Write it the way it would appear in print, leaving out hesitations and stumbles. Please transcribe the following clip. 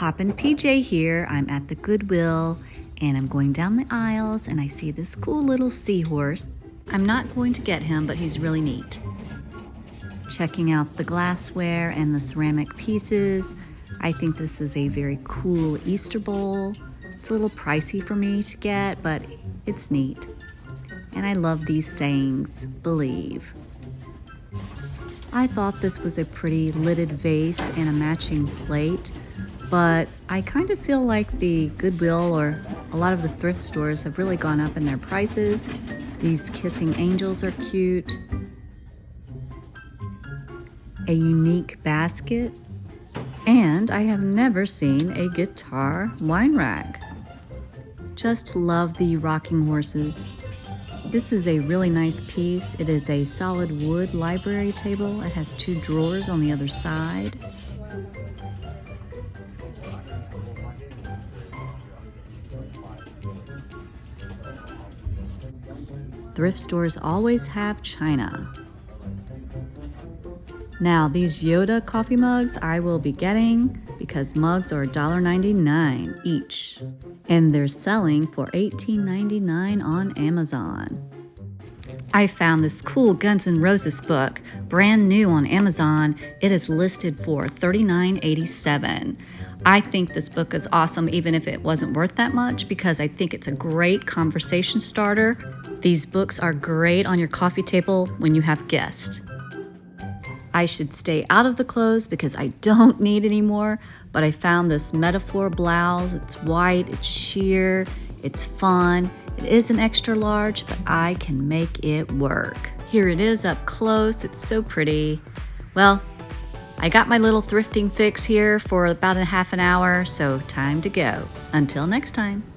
Poppin PJ here. I'm at the Goodwill and I'm going down the aisles and I see this cool little seahorse. I'm not going to get him, but he's really neat. Checking out the glassware and the ceramic pieces. I think this is a very cool Easter bowl. It's a little pricey for me to get, but it's neat. And I love these sayings, believe. I thought this was a pretty lidded vase and a matching plate, but I kind of feel like the Goodwill or a lot of the thrift stores have really gone up in their prices. These kissing angels are cute. A unique basket. And I have never seen a guitar wine rack. Just love the rocking horses. This is a really nice piece. It is a solid wood library table. It has 2 drawers on the other side. Thrift stores always have china. Now these Yoda coffee mugs I will be getting because mugs are $1.99 each. And they're selling for $18.99 on Amazon. I found this cool Guns N' Roses book, brand new on Amazon. It is listed for $39.87. I think this book is awesome even if it wasn't worth that much because I think it's a great conversation starter. These books are great on your coffee table when you have guests. I should stay out of the clothes because I don't need any more, but I found this metaphor blouse. It's white, it's sheer, it's fun. It is an extra large, but I can make it work. Here it is up close. It's so pretty. Well, I got my little thrifting fix here for about a half an hour, so time to go. Until next time.